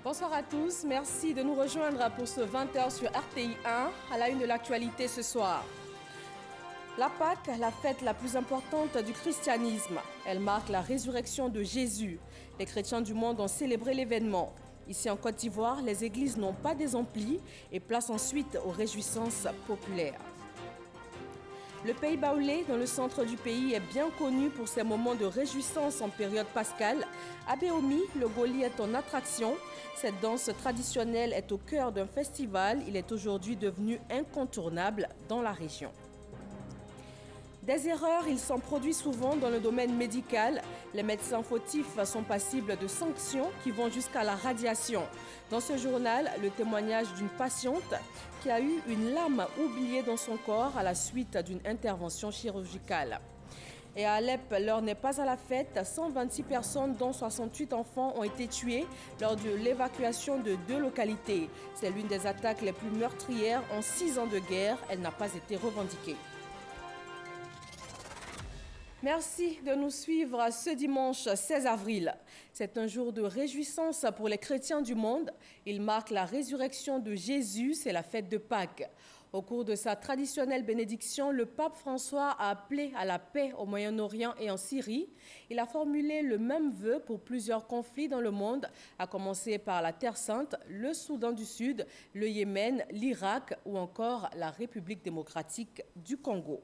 Bonsoir à tous, merci de nous rejoindre pour ce 20h sur RTI 1 à la une de l'actualité ce soir. La Pâque, la fête la plus importante du christianisme. Elle marque la résurrection de Jésus. Les chrétiens du monde ont célébré l'événement. Ici en Côte d'Ivoire, les églises n'ont pas désempli et placent ensuite aux réjouissances populaires. Le pays baoulé, dans le centre du pays, est bien connu pour ses moments de réjouissance en période pascale. À Béomi, le Goli est en attraction. Cette danse traditionnelle est au cœur d'un festival. Il est aujourd'hui devenu incontournable dans la région. Des erreurs, il s'en produit souvent dans le domaine médical. Les médecins fautifs sont passibles de sanctions qui vont jusqu'à la radiation. Dans ce journal, le témoignage d'une patiente qui a eu une lame oubliée dans son corps à la suite d'une intervention chirurgicale. Et à Alep, l'heure n'est pas à la fête. 126 personnes, dont 68 enfants, ont été tuées lors de l'évacuation de 2 localités. C'est l'une des attaques les plus meurtrières en 6 ans de guerre. Elle n'a pas été revendiquée. Merci de nous suivre ce dimanche 16 avril. C'est un jour de réjouissance pour les chrétiens du monde. Il marque la résurrection de Jésus, c'est la fête de Pâques. Au cours de sa traditionnelle bénédiction, le pape François a appelé à la paix au Moyen-Orient et en Syrie. Il a formulé le même vœu pour plusieurs conflits dans le monde, à commencer par la Terre Sainte, le Soudan du Sud, le Yémen, l'Irak ou encore la République démocratique du Congo.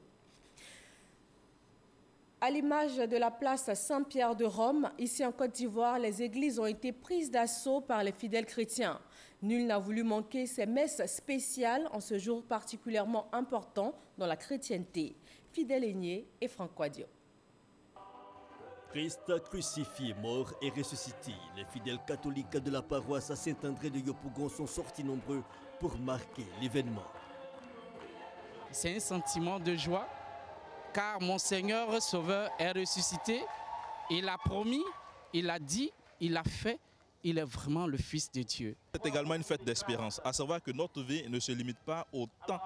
À l'image de la place Saint-Pierre de Rome, ici en Côte d'Ivoire, les églises ont été prises d'assaut par les fidèles chrétiens. Nul n'a voulu manquer ces messes spéciales en ce jour particulièrement important dans la chrétienté. Fidèle Aigné et Franck Diop. Christ crucifié, mort et ressuscité, les fidèles catholiques de la paroisse à Saint-André de Yopougon sont sortis nombreux pour marquer l'événement. C'est un sentiment de joie. Car mon Seigneur Sauveur est ressuscité, il a promis, il a dit, il a fait, il est vraiment le Fils de Dieu. C'est également une fête d'espérance, à savoir que notre vie ne se limite pas au temps,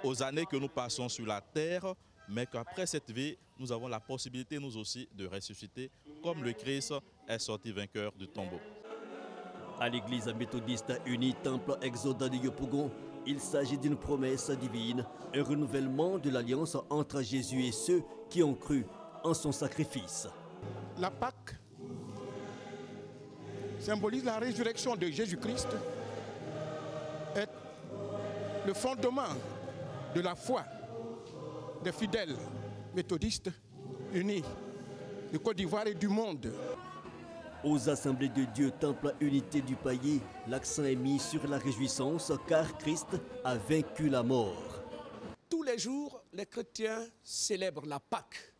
aux années que nous passons sur la terre, mais qu'après cette vie, nous avons la possibilité, nous aussi, de ressusciter, comme le Christ est sorti vainqueur du tombeau. À l'église méthodiste unie Temple Exoda de Yopougon, il s'agit d'une promesse divine, un renouvellement de l'alliance entre Jésus et ceux qui ont cru en son sacrifice. La Pâque symbolise la résurrection de Jésus-Christ, est le fondement de la foi des fidèles méthodistes unis de Côte d'Ivoire et du monde. Aux assemblées de Dieu, Temple Unité du Paillé, l'accent est mis sur la réjouissance car Christ a vaincu la mort. Tous les jours, les chrétiens célèbrent la Pâque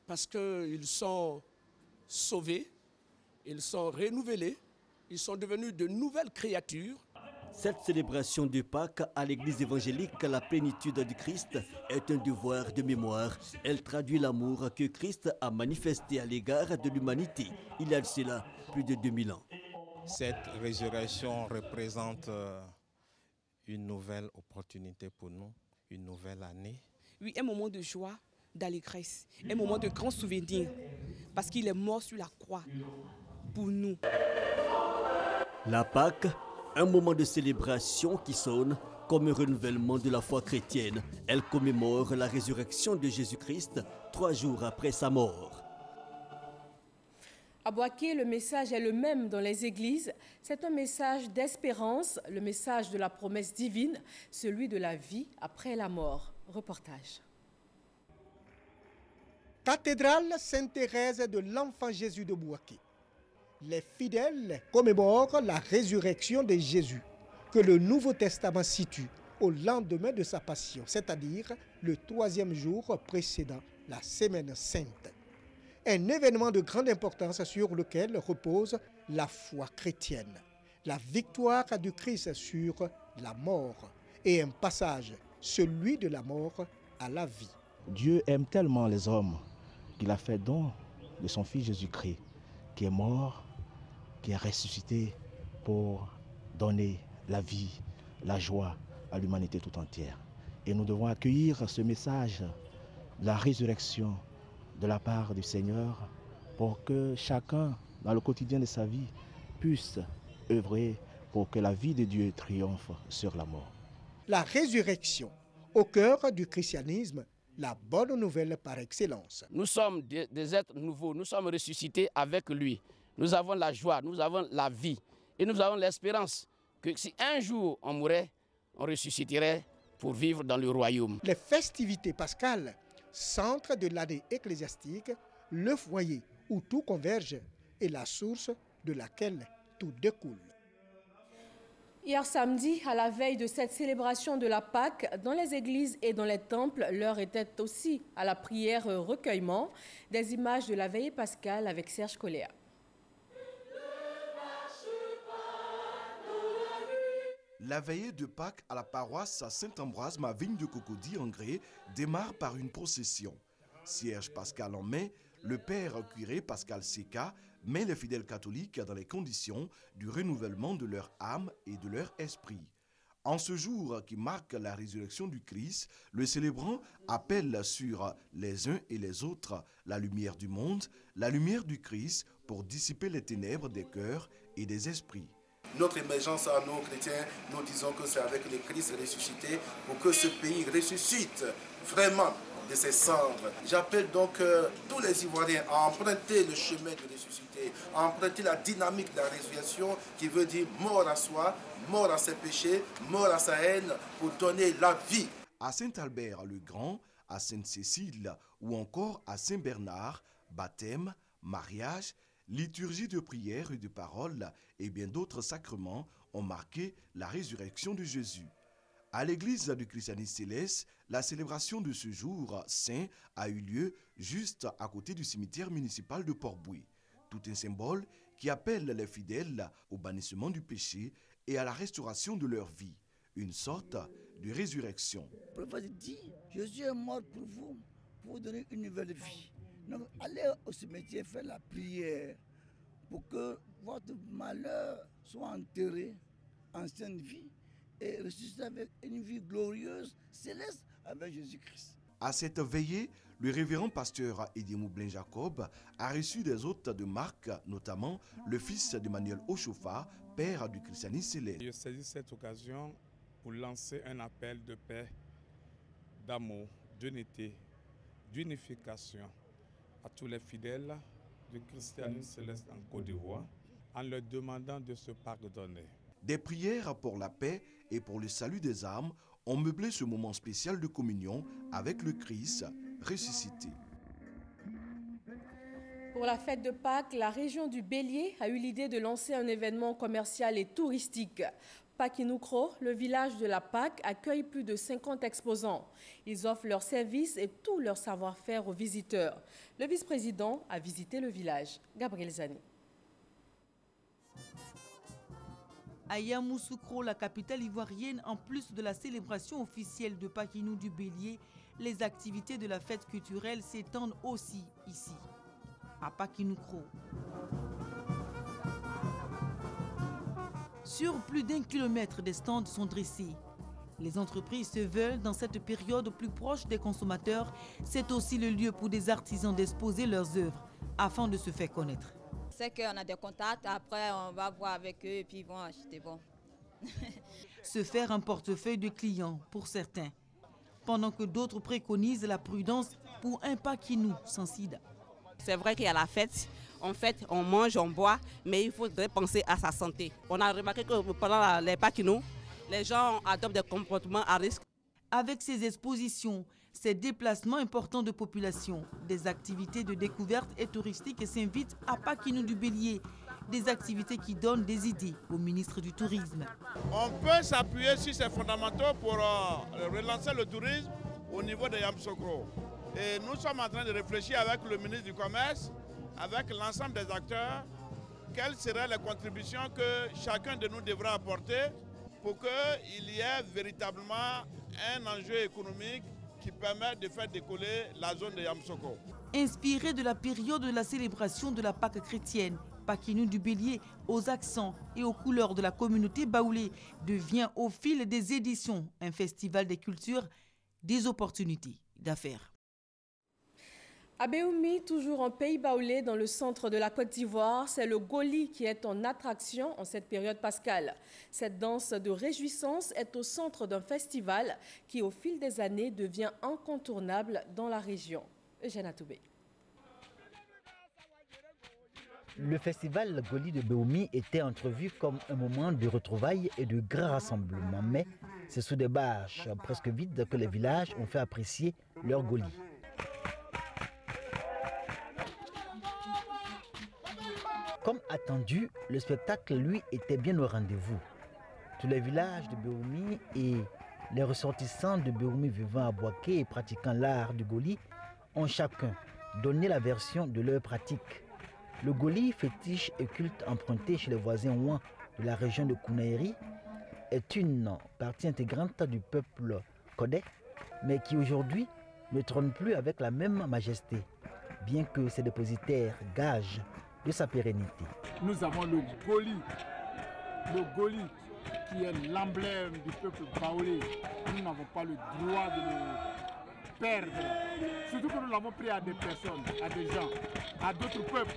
parce qu'ils sont sauvés, ils sont renouvelés, ils sont devenus de nouvelles créatures. Cette célébration de Pâques à l'église évangélique, la plénitude du Christ, est un devoir de mémoire. Elle traduit l'amour que Christ a manifesté à l'égard de l'humanité il y a de cela plus de 2000 ans. Cette résurrection représente une nouvelle opportunité pour nous, une nouvelle année. Oui, un moment de joie, d'allégresse, un moment de grand souvenir, parce qu'il est mort sur la croix pour nous. La Pâque, un moment de célébration qui sonne comme un renouvellement de la foi chrétienne. Elle commémore la résurrection de Jésus-Christ 3 jours après sa mort. À Boaké, le message est le même dans les églises. C'est un message d'espérance, le message de la promesse divine, celui de la vie après la mort. Reportage. Cathédrale Sainte-Thérèse de l'Enfant Jésus de Boaké. Les fidèles commémorent la résurrection de Jésus, que le Nouveau Testament situe au lendemain de sa passion, c'est-à-dire le 3e jour précédant la Semaine Sainte. Un événement de grande importance sur lequel repose la foi chrétienne, la victoire du Christ sur la mort et un passage, celui de la mort à la vie. Dieu aime tellement les hommes qu'il a fait don de son Fils Jésus-Christ, qui est mort, qui est ressuscité pour donner la vie, la joie à l'humanité tout entière. Et nous devons accueillir ce message, la résurrection de la part du Seigneur, pour que chacun, dans le quotidien de sa vie, puisse œuvrer pour que la vie de Dieu triomphe sur la mort. La résurrection, au cœur du christianisme, la bonne nouvelle par excellence. Nous sommes des êtres nouveaux, nous sommes ressuscités avec lui. Nous avons la joie, nous avons la vie et nous avons l'espérance que si un jour on mourrait, on ressusciterait pour vivre dans le royaume. Les festivités pascales, centre de l'année ecclésiastique, le foyer où tout converge et la source de laquelle tout découle. Hier samedi, à la veille de cette célébration de la Pâque, dans les églises et dans les temples, l'heure était aussi à la prière recueillement. Des images de la veillée pascale avec Serge Coléa. La veillée de Pâques à la paroisse Saint-Ambroise, ma vigne de Cocody en Grès, démarre par une procession. Cierge pascal en main, le père curé Pascal Seca met les fidèles catholiques dans les conditions du renouvellement de leur âme et de leur esprit. En ce jour qui marque la résurrection du Christ, le célébrant appelle sur les uns et les autres la lumière du monde, la lumière du Christ pour dissiper les ténèbres des cœurs et des esprits. Notre émergence à nous, chrétiens, nous disons que c'est avec le Christ ressuscité pour que ce pays ressuscite vraiment de ses cendres. J'appelle donc tous les Ivoiriens à emprunter le chemin de ressuscité, à emprunter la dynamique de la résurrection qui veut dire mort à soi, mort à ses péchés, mort à sa haine pour donner la vie. À Saint-Albert le Grand, à Sainte-Cécile ou encore à Saint-Bernard, baptême, mariage, liturgie de prière et de parole et bien d'autres sacrements ont marqué la résurrection de Jésus. À l'église du christianisme céleste, la célébration de ce jour saint a eu lieu juste à côté du cimetière municipal de Port-Boué. Tout un symbole qui appelle les fidèles au bannissement du péché et à la restauration de leur vie. Une sorte de résurrection. Le prophète dit, Jésus est mort pour vous donner une nouvelle vie. Donc, allez au cimetière faire la prière pour que votre malheur soit enterré en sainte vie et ressusciter avec une vie glorieuse, céleste, avec Jésus-Christ. À cette veillée, le révérend pasteur Eddie Moublin-Jacob a reçu des hôtes de marque, notamment le fils d'Emmanuel Ochofa, père du christianisme céleste. Je saisis cette occasion pour lancer un appel de paix, d'amour, d'unité, d'unification à tous les fidèles du christianisme céleste en Côte d'Ivoire, en leur demandant de se pardonner. Des prières pour la paix et pour le salut des âmes ont meublé ce moment spécial de communion avec le Christ ressuscité. Pour la fête de Pâques, la région du Bélier a eu l'idée de lancer un événement commercial et touristique. Pakinoukro, le village de la Pâque, accueille plus de 50 exposants. Ils offrent leurs services et tout leur savoir-faire aux visiteurs. Le vice-président a visité le village. Gabriel Zani. À Yamoussoukro, la capitale ivoirienne, en plus de la célébration officielle de Pakinou du Bélier, les activités de la fête culturelle s'étendent aussi ici, à Pakinoukro. Sur plus d'1 kilomètre, des stands sont dressés. Les entreprises se veulent, dans cette période plus proche des consommateurs, c'est aussi le lieu pour des artisans d'exposer leurs œuvres afin de se faire connaître. C'est qu'on a des contacts, après on va voir avec eux et puis ils vont acheter. Bon. Se faire un portefeuille de clients pour certains, pendant que d'autres préconisent la prudence pour un Pakinou sans sida. C'est vrai qu'il y a la fête, en fait on mange, on boit, mais il faudrait penser à sa santé. On a remarqué que pendant les Pakinous, les gens adoptent des comportements à risque. Avec ces expositions, ces déplacements importants de population, des activités de découverte et touristique s'invitent à Pakinou du Bélier, des activités qui donnent des idées au ministre du Tourisme. On peut s'appuyer sur ces fondamentaux pour relancer le tourisme au niveau de Yamoussoukro. Et nous sommes en train de réfléchir avec le ministre du Commerce, avec l'ensemble des acteurs, quelles seraient les contributions que chacun de nous devra apporter pour qu'il y ait véritablement un enjeu économique qui permet de faire décoller la zone de Yamoussoukro. Inspiré de la période de la célébration de la Pâque chrétienne, Pakinou du Bélier, aux accents et aux couleurs de la communauté baoulée, devient au fil des éditions un festival des cultures, des opportunités d'affaires. À Béoumi, toujours en Pays Baoulé, dans le centre de la Côte d'Ivoire, c'est le Goli qui est en attraction en cette période pascale. Cette danse de réjouissance est au centre d'un festival qui, au fil des années, devient incontournable dans la région. Eugène Atoubé. Le festival Goli de Béoumi était entrevu comme un moment de retrouvailles et de grands rassemblements, mais c'est sous des bâches presque vides que les villages ont fait apprécier leur Goli. Comme attendu, le spectacle, lui, était bien au rendez-vous. Tous les villages de Béoumi et les ressortissants de Béoumi vivant à Bouaké et pratiquant l'art du Goli ont chacun donné la version de leur pratique. Le Goli, fétiche et culte emprunté chez les voisins ouans de la région de Kounaïri, est une partie intégrante du peuple Kodé, mais qui aujourd'hui ne trône plus avec la même majesté, bien que ses dépositaires gagent de sa pérennité. Nous avons le Goli qui est l'emblème du peuple baoulé. Nous n'avons pas le droit de le perdre. Surtout que nous l'avons pris à des personnes, à des gens, à d'autres peuples,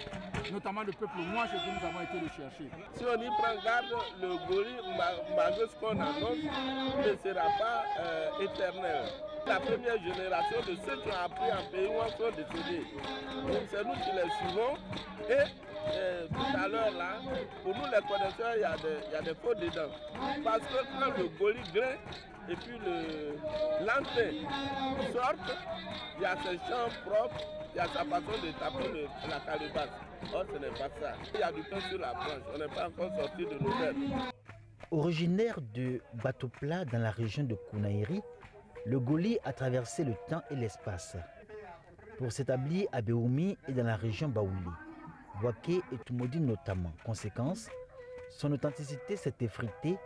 notamment le peuple moi chez qui nous avons été le chercher. Si on y prend garde, le Goli, malgré ce qu'on annonce, ne sera pas éternel. La première génération de ceux qui ont appris en pays où sont décédés. Donc c'est nous qui les suivons et tout à l'heure là, pour nous les connaisseurs, il y a des faux dedans. Parce que quand le Goli grain et puis l'entrée sortent, il y a ses chants propres, il y a sa façon de taper la calebasse. Or ce n'est pas ça. Il y a du pain sur la planche, on n'est pas encore sorti de nos terres. Originaire de Batopla dans la région de Kounaïri, le Goli a traversé le temps et l'espace pour s'établir à Béoumi et dans la région Baoulé, Bouaké et Toumoudi notamment. Conséquence, son authenticité s'est effritée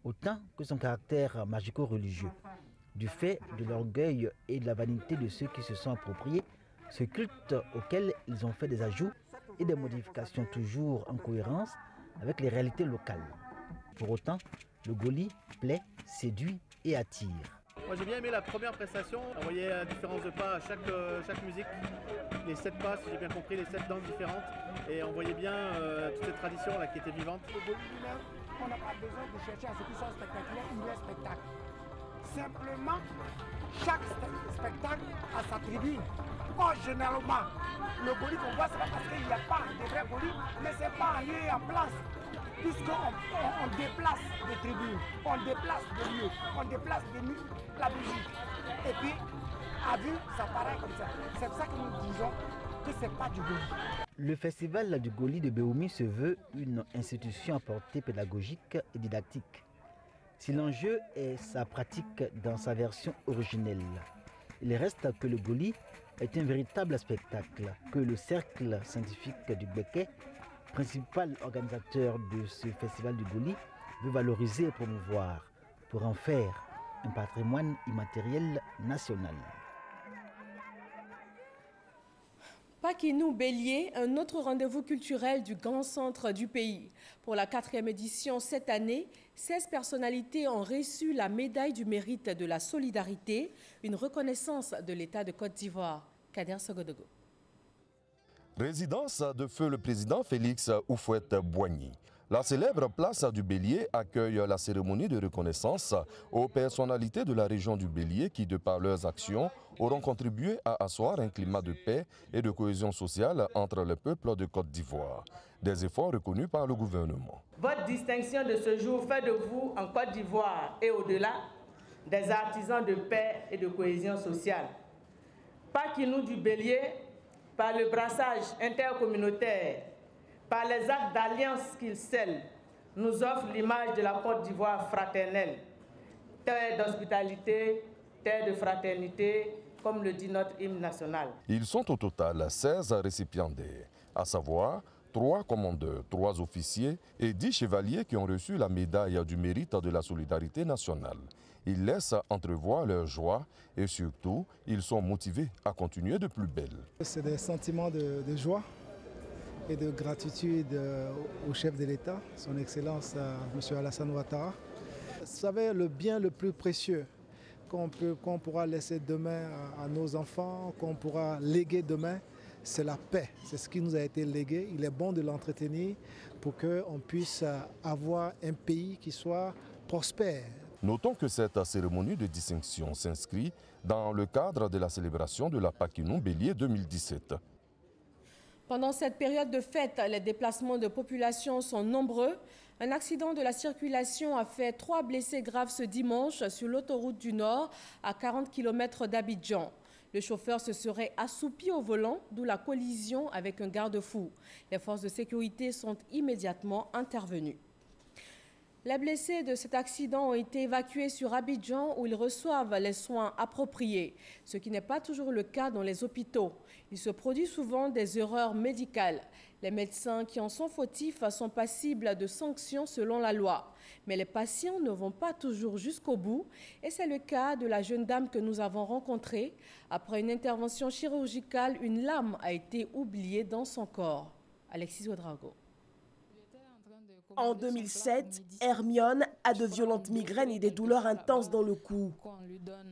autant que son caractère magico-religieux, du fait de l'orgueil et de la vanité de ceux qui se sont appropriés ce culte auquel ils ont fait des ajouts et des modifications toujours en cohérence avec les réalités locales. Pour autant, le Goli plaît, séduit et attire. Moi j'ai bien aimé la première prestation, on voyait la différence de pas à chaque musique, les 7 pas, si j'ai bien compris, les 7 danses différentes, et on voyait bien toute cette tradition là qui était vivante. Le Goli lui-même, on n'a pas besoin de chercher à ce qu'il soit spectaculaire, il est spectacle. Simplement, chaque spectacle a sa tribune. Or, généralement, le Goli qu'on voit, c'est pas parce qu'il n'y a pas de vrai Goli, mais c'est pas un lieu en place. Puisqu'on déplace des tribunes, on déplace des lieux, on déplace la musique. Et puis, à vue, ça paraît comme ça. C'est pour ça que nous disons que ce n'est pas du Goli. Le festival du Goli de Béoumi se veut une institution à portée pédagogique et didactique. Si l'enjeu est sa pratique dans sa version originelle, il reste que le Goli est un véritable spectacle que le cercle scientifique du Béquet, principal organisateur de ce festival du Goli, veut valoriser et promouvoir pour en faire un patrimoine immatériel national. Paquinou Bélier, un autre rendez-vous culturel du grand centre du pays. Pour la 4e édition cette année, 16 personnalités ont reçu la médaille du mérite de la solidarité, une reconnaissance de l'État de Côte d'Ivoire. Kader Sogodogo. Résidence de feu le président Félix Houphouët-Boigny. La célèbre place du Bélier accueille la cérémonie de reconnaissance aux personnalités de la région du Bélier qui, de par leurs actions, auront contribué à asseoir un climat de paix et de cohésion sociale entre le peuple de Côte d'Ivoire. Des efforts reconnus par le gouvernement. Votre distinction de ce jour fait de vous, en Côte d'Ivoire et au-delà, des artisans de paix et de cohésion sociale. Paquinou du Bélier, par le brassage intercommunautaire, par les actes d'alliance qu'il scelle, nous offre l'image de la Côte d'Ivoire fraternelle, terre d'hospitalité, terre de fraternité, comme le dit notre hymne national. Ils sont au total 16 récipiendaires, à savoir 3 commandeurs, 3 officiers et 10 chevaliers qui ont reçu la médaille du mérite de la solidarité nationale. Ils laissent entrevoir leur joie et surtout, ils sont motivés à continuer de plus belle. C'est des sentiments de joie et de gratitude au chef de l'État, son Excellence M. Alassane Ouattara. Vous savez, le bien le plus précieux qu'on pourra laisser demain à nos enfants, qu'on pourra léguer demain, c'est la paix. C'est ce qui nous a été légué. Il est bon de l'entretenir pour qu'on puisse avoir un pays qui soit prospère. Notons que cette cérémonie de distinction s'inscrit dans le cadre de la célébration de la Paquinou Bélier 2017. Pendant cette période de fête, les déplacements de population sont nombreux. Un accident de la circulation a fait 3 blessés graves ce dimanche sur l'autoroute du Nord à 40 km d'Abidjan. Le chauffeur se serait assoupi au volant, d'où la collision avec un garde-fou. Les forces de sécurité sont immédiatement intervenues. Les blessés de cet accident ont été évacués sur Abidjan où ils reçoivent les soins appropriés, ce qui n'est pas toujours le cas dans les hôpitaux. Il se produit souvent des erreurs médicales. Les médecins qui en sont fautifs sont passibles de sanctions selon la loi. Mais les patients ne vont pas toujours jusqu'au bout et c'est le cas de la jeune dame que nous avons rencontrée. Après une intervention chirurgicale, une lame a été oubliée dans son corps. Alexis Ouedraogo. En 2007, Hermione a de violentes migraines et des douleurs intenses dans le cou.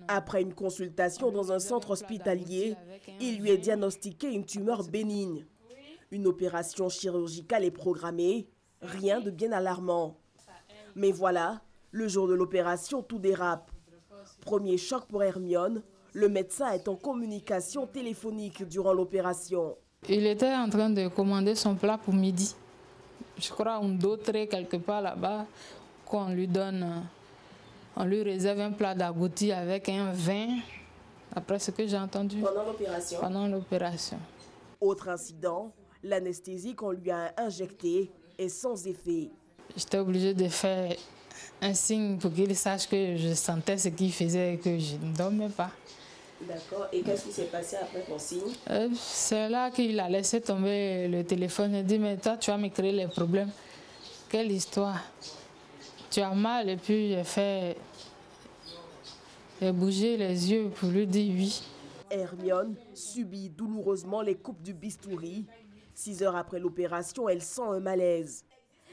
Après une consultation dans un centre hospitalier, il lui est diagnostiqué une tumeur bénigne. Une opération chirurgicale est programmée, rien de bien alarmant. Mais voilà, le jour de l'opération, tout dérape. Premier choc pour Hermione, le médecin est en communication téléphonique durant l'opération. Il était en train de commander son plat pour midi. Je crois un d'autre quelque part là-bas qu'on lui donne, on lui réserve un plat d'agouti avec un vin, après ce que j'ai entendu. Pendant l'opération? Pendant l'opération. Autre incident, l'anesthésie qu'on lui a injectée est sans effet. J'étais obligée de faire un signe pour qu'il sache que je sentais ce qu'il faisait et que je ne dormais pas. D'accord. Et qu'est-ce qui s'est passé après ton signe? C'est là qu'il a laissé tomber le téléphone et dit, mais toi, tu vas me créer les problèmes. Quelle histoire? Tu as mal et puis j'ai bougé les yeux pour lui dire oui. Hermione subit douloureusement les coupes du bistouri. 6 heures après l'opération, elle sent un malaise.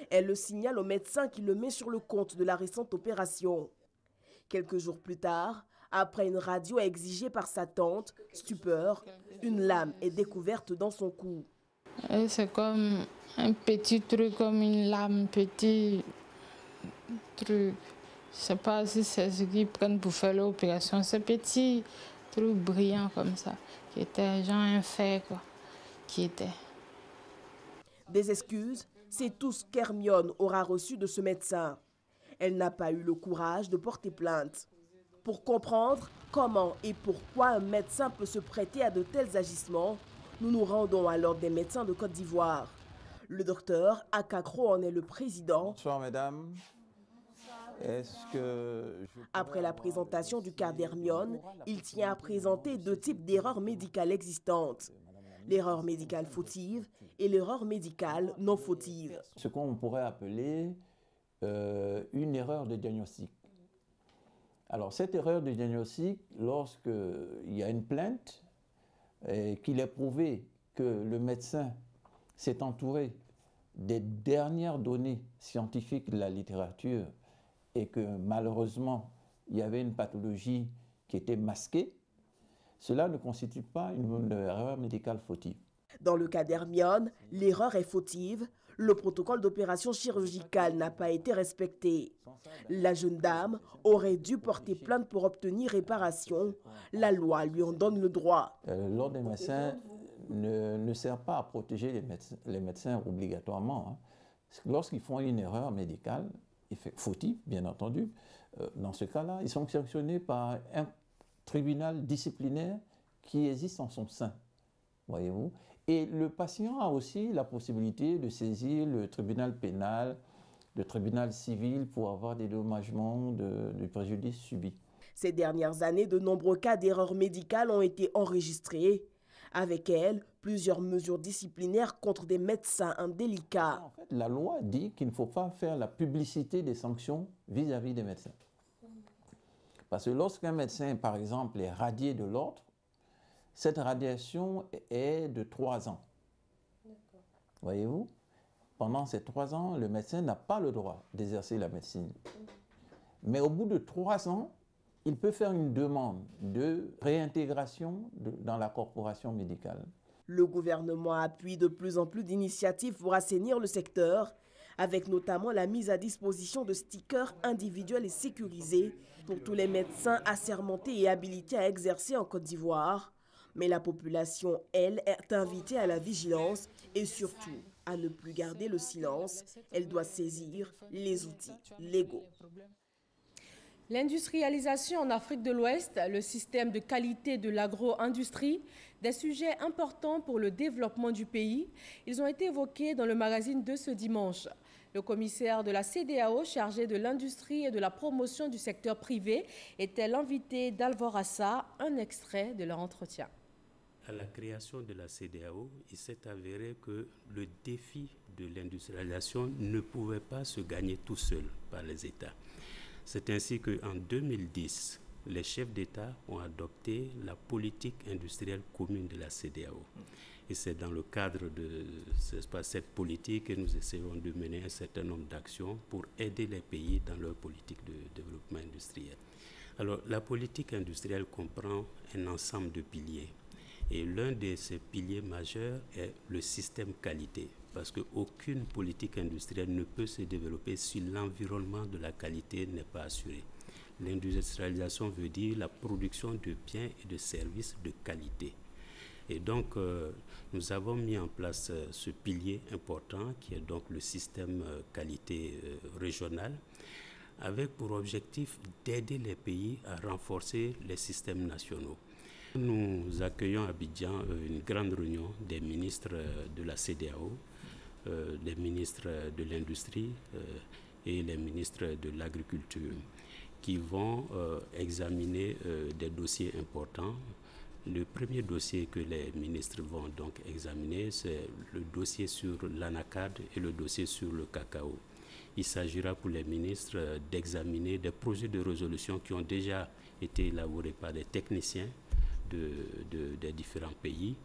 Elle le signale au médecin qui le met sur le compte de la récente opération. Quelques jours plus tard, après une radio exigée par sa tante, stupeur, une lame est découverte dans son cou. C'est comme un petit truc, comme une lame, petit truc. Je ne sais pas si c'est ce qu'ils prennent pour faire l'opération. C'est petit truc brillant comme ça, qui était genre un fer, quoi, qui était. Des excuses, c'est tout ce qu'Hermione aura reçu de ce médecin. Elle n'a pas eu le courage de porter plainte. Pour comprendre comment et pourquoi un médecin peut se prêter à de tels agissements, nous nous rendons à l'Ordre des médecins de Côte d'Ivoire. Le docteur Akakro en est le président. Bonsoir mesdames. Après la présentation du cas d'Hermione, il tient à présenter 2 types d'erreurs médicales existantes. L'erreur médicale fautive et l'erreur médicale non fautive. Ce qu'on pourrait appeler une erreur de diagnostic. Alors, cette erreur de diagnostic, lorsqu'il y a une plainte et qu'il est prouvé que le médecin s'est entouré des dernières données scientifiques de la littérature et que malheureusement, il y avait une pathologie qui était masquée, cela ne constitue pas une erreur médicale fautive. Dans le cas d'Hermione, l'erreur est fautive. Le protocole d'opération chirurgicale n'a pas été respecté. La jeune dame aurait dû porter plainte pour obtenir réparation. La loi lui en donne le droit. L'ordre des médecins ne sert pas à protéger les médecins obligatoirement. Hein. Lorsqu'ils font une erreur médicale, fautive bien entendu, dans ce cas-là, ils sont sanctionnés par un tribunal disciplinaire qui existe en son sein, voyez-vous. Et le patient a aussi la possibilité de saisir le tribunal pénal, le tribunal civil pour avoir des dédommagements du préjudice subi. Ces dernières années, de nombreux cas d'erreurs médicales ont été enregistrés. Avec elles, plusieurs mesures disciplinaires contre des médecins indélicats. En fait, la loi dit qu'il ne faut pas faire la publicité des sanctions vis-à-vis des médecins. Parce que lorsqu'un médecin, par exemple, est radié de l'ordre, cette radiation est de 3 ans. Voyez-vous? Pendant ces 3 ans, le médecin n'a pas le droit d'exercer la médecine. Mais au bout de 3 ans, il peut faire une demande de réintégration dans la corporation médicale. Le gouvernement appuie de plus en plus d'initiatives pour assainir le secteur, avec notamment la mise à disposition de stickers individuels et sécurisés pour tous les médecins assermentés et habilités à exercer en Côte d'Ivoire. Mais la population, elle, est invitée à la vigilance et surtout à ne plus garder le silence. Elle doit saisir les outils légaux. L'industrialisation en Afrique de l'Ouest, le système de qualité de l'agro-industrie, des sujets importants pour le développement du pays. Ils ont été évoqués dans le magazine de ce dimanche. Le commissaire de la CEDEAO chargé de l'industrie et de la promotion du secteur privé était l'invité d'Alvorassa, un extrait de leur entretien. À la création de la CEDEAO, il s'est avéré que le défi de l'industrialisation ne pouvait pas se gagner tout seul par les États. C'est ainsi qu'en 2010, les chefs d'État ont adopté la politique industrielle commune de la CEDEAO. Et c'est dans le cadre de cette politique que nous essayons de mener un certain nombre d'actions pour aider les pays dans leur politique de développement industriel. Alors, la politique industrielle comprend un ensemble de piliers. Et l'un de ces piliers majeurs est le système qualité, parce qu'aucune politique industrielle ne peut se développer si l'environnement de la qualité n'est pas assuré. L'industrialisation veut dire la production de biens et de services de qualité. Et donc, nous avons mis en place ce pilier important qui est donc le système qualité régional, avec pour objectif d'aider les pays à renforcer les systèmes nationaux. Nous accueillons à Abidjan une grande réunion des ministres de la CEDEAO, des ministres de l'industrie et les ministres de l'agriculture qui vont examiner des dossiers importants. Le premier dossier que les ministres vont donc examiner, c'est le dossier sur l'anacarde et le dossier sur le cacao. Il s'agira pour les ministres d'examiner des projets de résolution qui ont déjà été élaborés par des techniciens des différents pays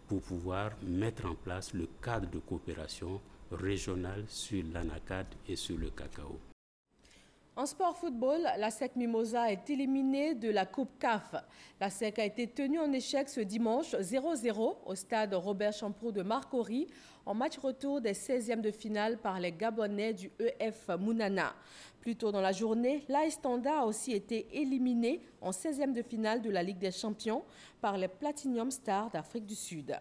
pour pouvoir mettre en place le cadre de coopération régionale sur l'anacarde et sur le cacao. En sport football, la SEC Mimosa est éliminée de la Coupe CAF. La SEC a été tenue en échec ce dimanche 0-0 au stade Robert Champroux de Marcory en match retour des 16e de finale par les Gabonais du EF Mounana. Plus tôt dans la journée, l'AS Standard a aussi été éliminé en 16e de finale de la Ligue des Champions par les Platinum Stars d'Afrique du Sud.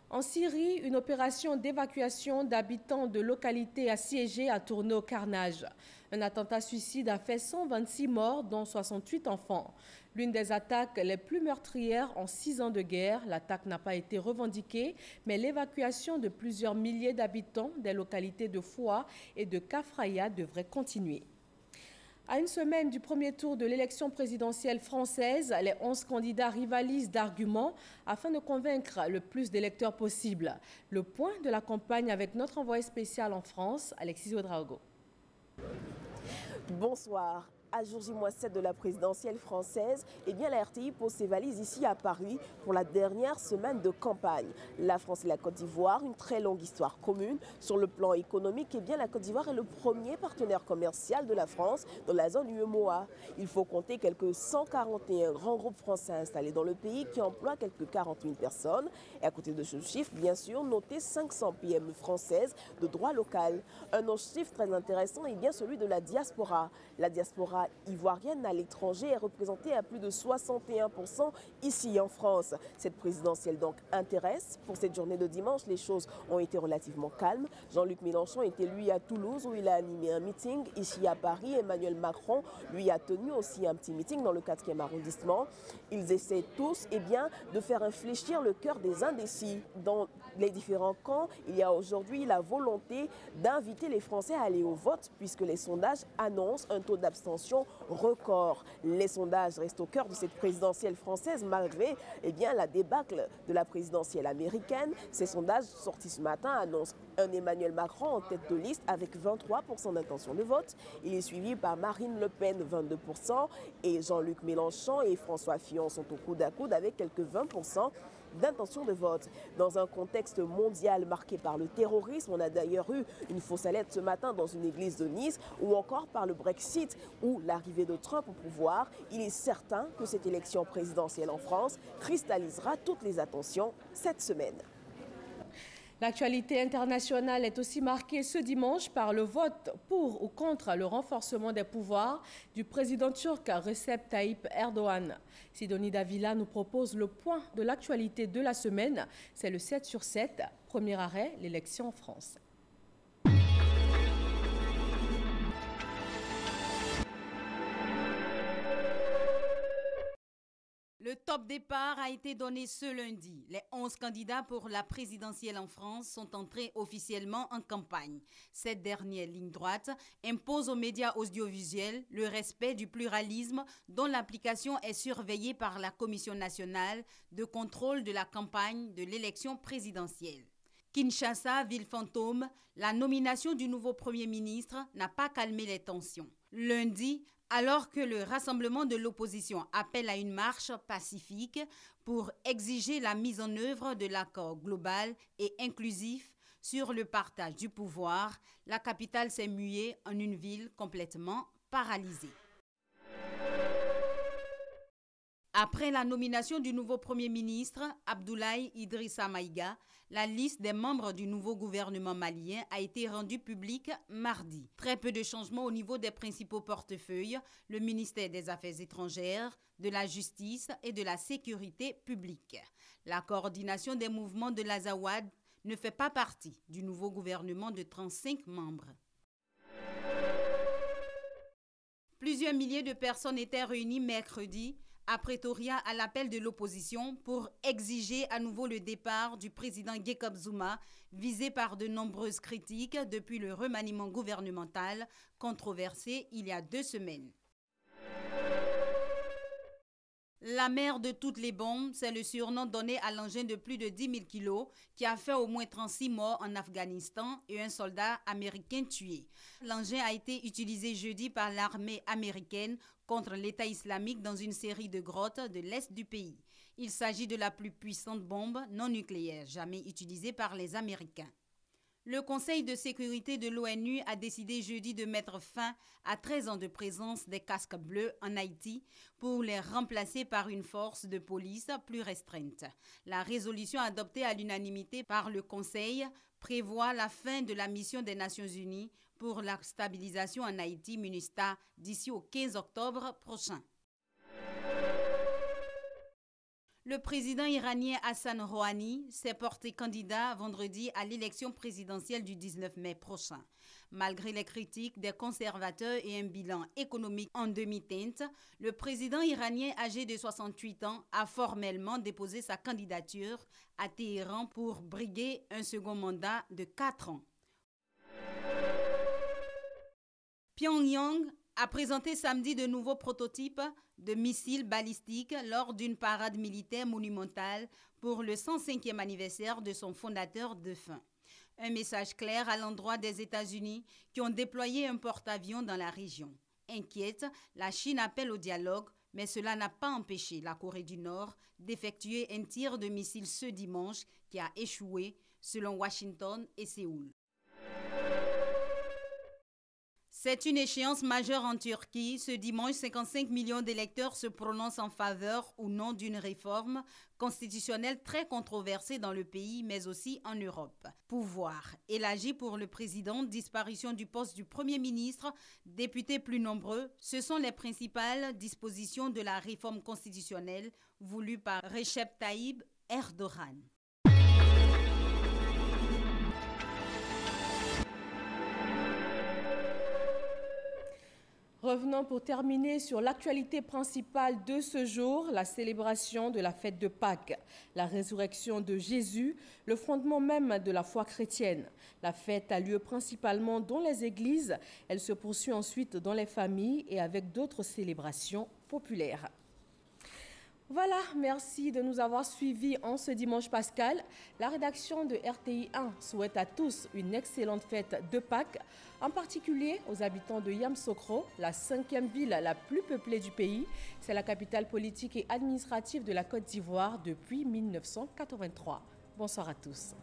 En Syrie, une opération d'évacuation d'habitants de localités assiégées a tourné au carnage. Un attentat suicide a fait 126 morts, dont 68 enfants. L'une des attaques les plus meurtrières en 6 ans de guerre. L'attaque n'a pas été revendiquée, mais l'évacuation de plusieurs milliers d'habitants des localités de Foua et de Kafraya devrait continuer. À une semaine du premier tour de l'élection présidentielle française, les 11 candidats rivalisent d'arguments afin de convaincre le plus d'électeurs possible. Le point de la campagne avec notre envoyé spécial en France, Alexis Ouedraogo. Bonsoir. À jour J-7 de la présidentielle française, la RTI pose ses valises ici à Paris pour la dernière semaine de campagne. La France et la Côte d'Ivoire, une très longue histoire commune. Sur le plan économique, la Côte d'Ivoire est le premier partenaire commercial de la France dans la zone UEMOA. Il faut compter quelques 141 grands groupes français installés dans le pays qui emploient quelques 40 000 personnes. Et à côté de ce chiffre, bien sûr, notez 500 PME françaises de droit local. Un autre chiffre très intéressant est bien celui de la diaspora. La diaspora ivoirienne à l'étranger est représentée à plus de 61% ici en France. Cette présidentielle donc intéresse. Pour cette journée de dimanche, les choses ont été relativement calmes. Jean-Luc Mélenchon était lui à Toulouse où il a animé un meeting. Ici à Paris, Emmanuel Macron lui a tenu aussi un petit meeting dans le 4e arrondissement. Ils essaient tous de faire infléchir le cœur des indécis. Dans les différents camps, il y a aujourd'hui la volonté d'inviter les Français à aller au vote puisque les sondages annoncent un taux d'abstention record. Les sondages restent au cœur de cette présidentielle française malgré la débâcle de la présidentielle américaine. Ces sondages sortis ce matin annoncent un Emmanuel Macron en tête de liste avec 23% d'intention de vote. Il est suivi par Marine Le Pen, 22%, et Jean-Luc Mélenchon et François Fillon sont au coude à coude avec quelques 20%. d'intention de vote. Dans un contexte mondial marqué par le terrorisme, on a d'ailleurs eu une fausse alerte ce matin dans une église de Nice, ou encore par le Brexit ou l'arrivée de Trump au pouvoir. Il est certain que cette élection présidentielle en France cristallisera toutes les attentions cette semaine. L'actualité internationale est aussi marquée ce dimanche par le vote pour ou contre le renforcement des pouvoirs du président turc Recep Tayyip Erdogan. Sidonie Davila nous propose le point de l'actualité de la semaine. C'est le 7 sur 7. Premier arrêt, l'élection en France. Le top départ a été donné ce lundi. Les 11 candidats pour la présidentielle en France sont entrés officiellement en campagne. Cette dernière ligne droite impose aux médias audiovisuels le respect du pluralisme dont l'application est surveillée par la Commission nationale de contrôle de la campagne de l'élection présidentielle. Kinshasa, ville fantôme, la nomination du nouveau Premier ministre n'a pas calmé les tensions. Lundi, alors que le rassemblement de l'opposition appelle à une marche pacifique pour exiger la mise en œuvre de l'accord global et inclusif sur le partage du pouvoir, la capitale s'est muée en une ville complètement paralysée. Après la nomination du nouveau Premier ministre, Abdoulaye Idrissa Maïga, la liste des membres du nouveau gouvernement malien a été rendue publique mardi. Très peu de changements au niveau des principaux portefeuilles, le ministère des Affaires étrangères, de la Justice et de la Sécurité publique. La coordination des mouvements de l'Azawad ne fait pas partie du nouveau gouvernement de 35 membres. Plusieurs milliers de personnes étaient réunies mercredi à Pretoria à l'appel de l'opposition pour exiger à nouveau le départ du président Jacob Zuma, visé par de nombreuses critiques depuis le remaniement gouvernemental controversé il y a 2 semaines. La mère de toutes les bombes, c'est le surnom donné à l'engin de plus de 10 000 kilos qui a fait au moins 36 morts en Afghanistan et un soldat américain tué. L'engin a été utilisé jeudi par l'armée américaine contre l'État islamique dans une série de grottes de l'est du pays. Il s'agit de la plus puissante bombe non nucléaire jamais utilisée par les Américains. Le Conseil de sécurité de l'ONU a décidé jeudi de mettre fin à 13 ans de présence des casques bleus en Haïti pour les remplacer par une force de police plus restreinte. La résolution adoptée à l'unanimité par le Conseil prévoit la fin de la mission des Nations Unies pour la stabilisation en Haïti, MINUSTA, d'ici au 15 octobre prochain. Le président iranien Hassan Rouhani s'est porté candidat vendredi à l'élection présidentielle du 19 mai prochain. Malgré les critiques des conservateurs et un bilan économique en demi-teinte, le président iranien âgé de 68 ans a formellement déposé sa candidature à Téhéran pour briguer un second mandat de 4 ans. Pyongyang a présenté samedi de nouveaux prototypes de missiles balistiques lors d'une parade militaire monumentale pour le 105e anniversaire de son fondateur défunt. Un message clair à l'endroit des États-Unis qui ont déployé un porte-avions dans la région. Inquiète, la Chine appelle au dialogue, mais cela n'a pas empêché la Corée du Nord d'effectuer un tir de missile ce dimanche qui a échoué, selon Washington et Séoul. C'est une échéance majeure en Turquie. Ce dimanche, 55 millions d'électeurs se prononcent en faveur ou non d'une réforme constitutionnelle très controversée dans le pays, mais aussi en Europe. Pouvoir élargi pour le président, disparition du poste du Premier ministre, députés plus nombreux, ce sont les principales dispositions de la réforme constitutionnelle voulue par Recep Tayyip Erdogan. Revenons pour terminer sur l'actualité principale de ce jour, la célébration de la fête de Pâques, la résurrection de Jésus, le fondement même de la foi chrétienne. La fête a lieu principalement dans les églises, elle se poursuit ensuite dans les familles et avec d'autres célébrations populaires. Voilà, merci de nous avoir suivis en ce dimanche pascal. La rédaction de RTI 1 souhaite à tous une excellente fête de Pâques, en particulier aux habitants de Yamoussoukro, la 5e ville la plus peuplée du pays. C'est la capitale politique et administrative de la Côte d'Ivoire depuis 1983. Bonsoir à tous.